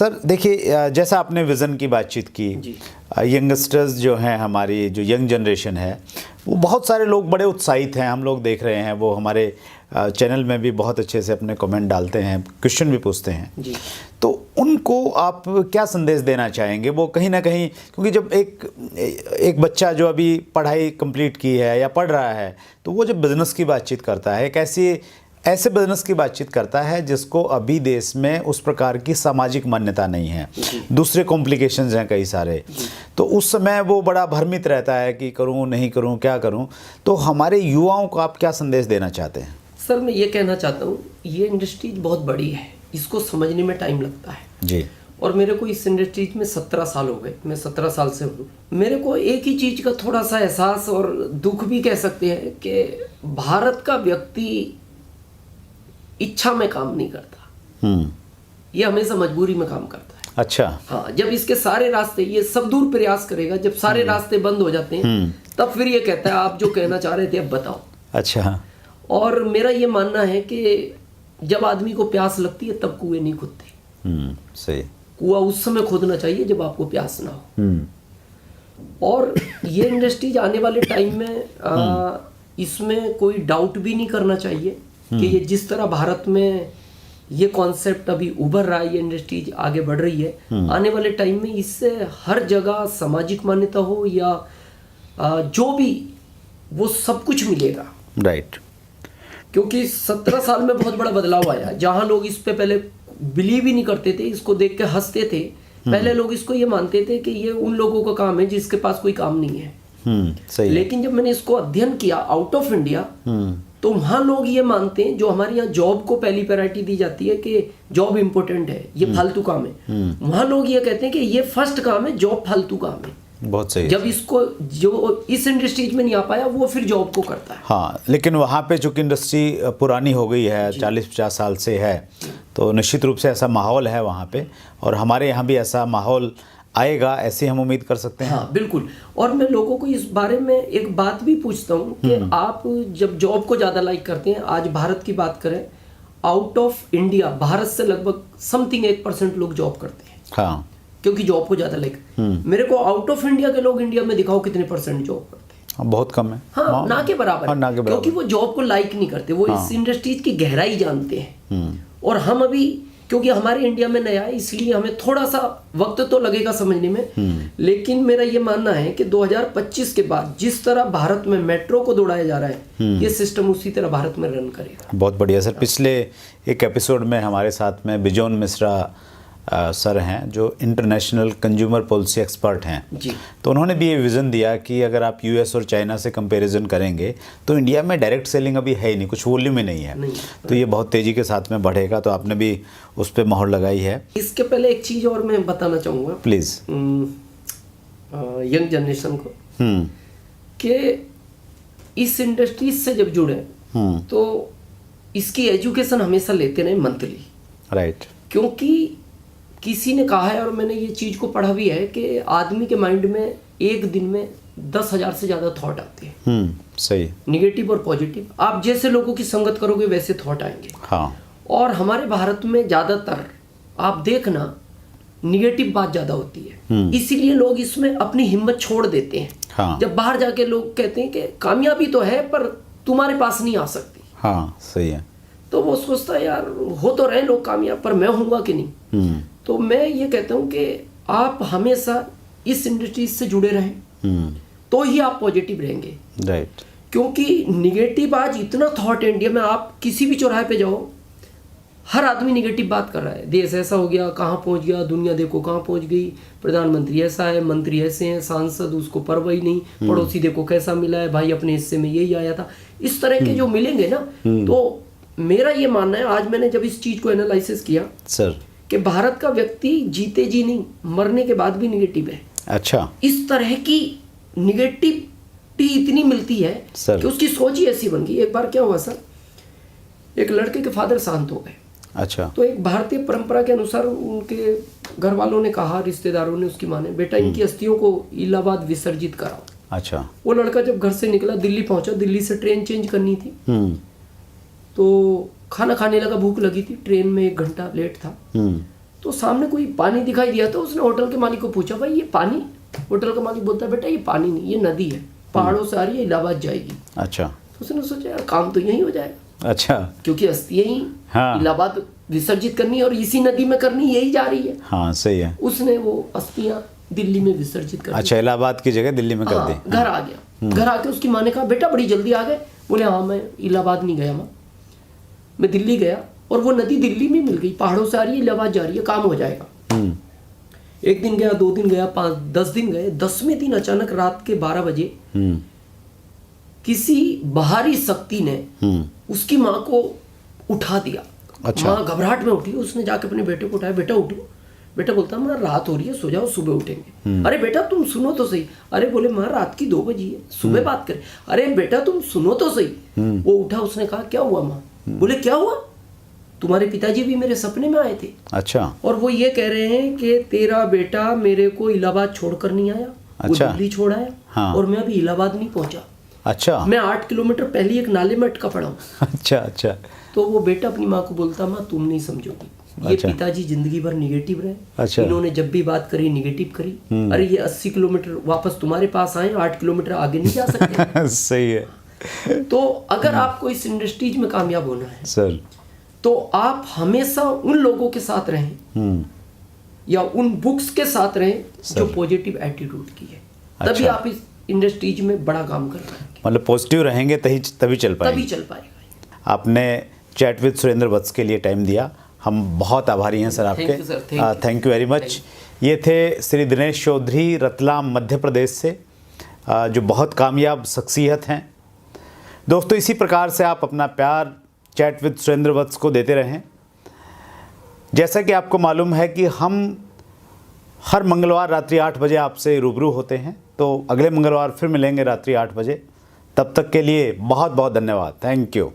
Sir देखिए, जैसा आपने विज़न की बातचीत की, यंगस्टर्स जो हैं, हमारी जो यंग जनरेशन है, वो बहुत सारे लोग बड़े उत्साहित हैं, हम लोग देख रहे हैं। वो हमारे चैनल में भी बहुत अच्छे से अपने कमेंट डालते हैं, क्वेश्चन भी पूछते हैं जी। तो उनको आप क्या संदेश देना चाहेंगे? वो कहीं ना कहीं, क्योंकि जब एक बच्चा जो अभी पढ़ाई कंप्लीट की है या पढ़ रहा है, तो वो जब बिज़नेस की बातचीत करता है, एक ऐसे बिजनेस की बातचीत करता है जिसको अभी देश में उस प्रकार की सामाजिक मान्यता नहीं है, दूसरे कॉम्प्लिकेशंस हैं कई सारे, तो उस समय वो बड़ा भ्रमित रहता है कि करूं नहीं करूं, क्या करूं। तो हमारे युवाओं को आप क्या संदेश देना चाहते हैं? सर मैं ये कहना चाहता हूँ, ये इंडस्ट्रीज बहुत बड़ी है, इसको समझने में टाइम लगता है जी। और मेरे को इस इंडस्ट्रीज में 17 साल हो गए, मैं 17 साल से हूँ। मेरे को एक ही चीज़ का थोड़ा सा एहसास और दुख भी कह सकते हैं कि भारत का व्यक्ति इच्छा में काम नहीं करता, ये हमेशा मजबूरी में काम करता है। अच्छा। हाँ, जब इसके सारे रास्ते, ये सब दूर प्रयास करेगा, जब सारे रास्ते बंद हो जाते हैं तब फिर ये कहता है आप जो कहना चाह रहे थे अब बताओ। अच्छा। और मेरा ये मानना है कि जब आदमी को प्यास लगती है तब कुएं नहीं खुदते। सही। कुआं उस समय खोदना चाहिए जब आपको प्यास ना हो। और ये इंडस्ट्रीज आने वाले टाइम में इसमें कोई डाउट भी नहीं करना चाहिए कि ये जिस तरह भारत में ये कॉन्सेप्ट अभी उभर रहा है, ये इंडस्ट्रीज आगे बढ़ रही है, आने वाले टाइम में इससे हर जगह सामाजिक मान्यता हो या जो भी, वो सब कुछ मिलेगा। राइट। क्योंकि 17 साल में बहुत बड़ा बदलाव आया। जहां लोग इस पे पहले बिलीव ही नहीं करते थे, इसको देख के हंसते थे, पहले लोग इसको ये मानते थे कि ये उन लोगों का काम है जिसके पास कोई काम नहीं है। सही। लेकिन जब मैंने इसको अध्ययन किया आउट ऑफ इंडिया, तो वहां लोग ये मानते हैं, जो हमारे यहाँ जॉब को पहली प्रायोरिटी दी जाती है कि जॉब इंपॉर्टेंट है, ये फालतू काम है, वहां लोग ये कहते हैं कि ये फर्स्ट काम है, जॉब फालतू काम है। बहुत सही। जब इसको जो इस इंडस्ट्रीज में नहीं आ पाया वो फिर जॉब को करता है। हाँ, लेकिन वहाँ पे चूंकि इंडस्ट्री पुरानी हो गई है, 40-50 साल से है, तो निश्चित रूप से ऐसा माहौल है वहाँ पे, और हमारे यहाँ भी ऐसा माहौल आएगा, ऐसी हम उम्मीद कर सकते हैं। हाँ बिल्कुल। और मैं लोगों को इस बारे में एक बात भी पूछता हूँ कि आप जब जॉब को ज़्यादा लाइक करते हैं, आज भारत की बात करें, आउट ऑफ इंडिया भारत से लगभग समथिंग 1% लोग जॉब करते हैं। हाँ, क्योंकि जॉब को ज़्यादा लाइक। मेरे को आउट ऑफ इंडिया के लोग इंडिया में दिखाओ कितने परसेंट जॉब करते हैं। बहुत कम है। हाँ, ना के बराबर। हाँ, ना के बराबर। क्योंकि वो जॉब को लाइक नहीं करते, वो इस इंडस्ट्रीज की गहराई जानते हैं। और हम अभी, क्योंकि हमारे इंडिया में नया है, इसलिए हमें थोड़ा सा वक्त तो लगेगा समझने में। लेकिन मेरा ये मानना है कि 2025 के बाद जिस तरह भारत में मेट्रो को दौड़ाया जा रहा है, ये सिस्टम उसी तरह भारत में रन करेगा। बहुत बढ़िया सर। पिछले एक एपिसोड में हमारे साथ में बिजोन मिश्रा सर हैं, जो इंटरनेशनल कंज्यूमर पॉलिसी एक्सपर्ट हैं जी। तो उन्होंने भी ये विज़न दिया कि अगर आप यूएस और चाइना से कंपैरिजन करेंगे तो इंडिया में डायरेक्ट सेलिंग अभी है ही नहीं, कुछ वॉल्यूम ही नहीं है, तो ये बहुत तेज़ी के साथ में बढ़ेगा। तो आपने भी उस पर मोहर लगाई है। इसके पहले एक चीज़ और मैं बताना चाहूँगा प्लीज़ यंग जनरेशन को, कि इस इंडस्ट्री से जब जुड़े तो इसकी एजुकेशन हमेशा लेते रहे मंथली। राइट। क्योंकि किसी ने कहा है, और मैंने ये चीज़ को पढ़ा भी है, कि आदमी के माइंड में एक दिन में 10,000 से ज़्यादा थॉट आते हैं। सही। निगेटिव और पॉजिटिव। आप जैसे लोगों की संगत करोगे वैसे थॉट आएंगे। हाँ। और हमारे भारत में ज़्यादातर आप देखना निगेटिव बात ज़्यादा होती है, इसीलिए लोग इसमें अपनी हिम्मत छोड़ देते हैं। हाँ। जब बाहर जाके लोग कहते हैं कि कामयाबी तो है पर तुम्हारे पास नहीं आ सकती। हाँ, सही है। तो वो सोचता है यार हो तो रहे लोग कामयाब, पर मैं होऊंगा कि नहीं। तो मैं ये कहता हूँ कि आप हमेशा इस इंडस्ट्री से जुड़े रहें, तो ही आप पॉजिटिव रहेंगे। राइट। क्योंकि निगेटिव आज इतना थॉट है इंडिया में, आप किसी भी चौराहे पे जाओ, हर आदमी निगेटिव बात कर रहा है। देश ऐसा हो गया, कहाँ पहुँच गया, दुनिया देखो कहाँ पहुँच गई, प्रधानमंत्री ऐसा है, मंत्री ऐसे हैं, सांसद उसको परवाह ही नहीं, पड़ोसी देखो कैसा मिला है, भाई अपने हिस्से में यही आया था। इस तरह के जो मिलेंगे ना, तो मेरा ये मानना है, आज मैंने जब इस चीज़ को एनालिसिस किया सर, कि भारत का व्यक्ति जीते जी नहीं, मरने के बाद भी निगेटिव है। अच्छा। इस तरह की निगेटिविटी इतनी मिलती है सर, कि उसकी सोच ही ऐसी बन गई। एक बार क्या हुआ सर, एक लड़के के फादर शांत हो गए। अच्छा। तो एक भारतीय परंपरा के अनुसार उनके घर वालों ने कहा, रिश्तेदारों ने, उसकी माँ ने, बेटा इनकी अस्थियों को इलाहाबाद विसर्जित कराओ। अच्छा। वो लड़का जब घर से निकला, दिल्ली पहुंचा, दिल्ली से ट्रेन चेंज करनी थी, तो खाना खाने लगा, भूख लगी थी, ट्रेन में 1 घंटा लेट था। तो सामने कोई पानी दिखाई दिया, तो उसने होटल के मालिक को पूछा, भाई ये पानी? होटल का मालिक बोलता है, बेटा ये पानी नहीं, ये नदी है, पहाड़ों से आ रही है, इलाहाबाद जाएगी। अच्छा। तो उसने सोचा यार काम तो यही हो जाएगा। अच्छा। क्योंकि अस्थियां ही हाँ। इलाहाबाद विसर्जित करनी है और इसी नदी में करनी, यही जा रही है। हाँ सही है। उसने वो अस्थियां दिल्ली में विसर्जित कर दी। अच्छा, इलाहाबाद की जगह दिल्ली में कर दी। हाँ, घर आ गया। घर आके उसकी माँ ने कहा, बेटा बड़ी जल्दी आ गए? बोले हाँ, मैं इलाहाबाद नहीं गया माँ, मैं दिल्ली गया और वो नदी दिल्ली में मिल गई, पहाड़ों से आ रही है, इलाहाबाद जा रही है, काम हो जाएगा। एक दिन गया, 2 दिन गया, 5 10 दिन गए। 10वें दिन अचानक रात के 12 बजे किसी बाहरी शक्ति ने उसकी माँ को उठा दिया। अच्छा। माँ घबराहट में उठी, उसने जाके अपने बेटे को उठाया, बेटा उठो। बेटा बोलता, माँ रात हो रही है, सो जाओ, सुबह उठेंगे। अरे बेटा तुम सुनो तो सही। अरे बोले माँ रात की 2 बजी है, सुबह बात करें। अरे बेटा तुम सुनो तो सही। वो उठा, उसने कहा क्या हुआ माँ? बोले क्या हुआ? तुम्हारे पिताजी भी मेरे सपने में आए थे। अच्छा। और वो ये कह रहे हैं कि तेरा बेटा मेरे को इलाहाबाद छोड़कर नहीं आया, अच्छा। वो दिल्ली छोड़ आया। हाँ। और मैं अभी इलाहाबाद नहीं पहुंचा। अच्छा। मैं 8 किलोमीटर पहले एक नाले में अटका पड़ा हूँ। अच्छा अच्छा। तो वो बेटा अपनी माँ को बोलता, माँ तुम नहीं समझोगी, ये अच्छा। पिताजी जिंदगी भर निगेटिव रहे। अच्छा। इन्होंने जब भी बात करी निगेटिव करी। अरे ये 80 किलोमीटर वापस तुम्हारे पास आए, 8 किलोमीटर आगे नहीं जा सकते। सही है। तो अगर आपको इस इंडस्ट्रीज में कामयाब होना है सर, तो आप हमेशा उन लोगों के साथ रहें या उन बुक्स के साथ रहें जो पॉजिटिव एटीट्यूड की है। अच्छा। तभी आप इस इंडस्ट्रीज में बड़ा काम कर पाएंगे। मतलब पॉजिटिव रहेंगे तभी चल पाएंगे। तभी चल पाएगा। आपने चैट विद सुरेंद्र वत्स के लिए टाइम दिया, हम बहुत आभारी हैं सर आपके। Thank you very much. ये थे श्री दिनेश चौधरी, रतलाम मध्य प्रदेश से, जो बहुत कामयाब शख्सियत हैं। दोस्तों इसी प्रकार से आप अपना प्यार चैट विद सुरेंद्र वत्स को देते रहें। जैसा कि आपको मालूम है कि हम हर मंगलवार रात्रि 8 बजे आपसे रूबरू होते हैं, तो अगले मंगलवार फिर मिलेंगे रात्रि 8 बजे। तब तक के लिए बहुत बहुत धन्यवाद। Thank you.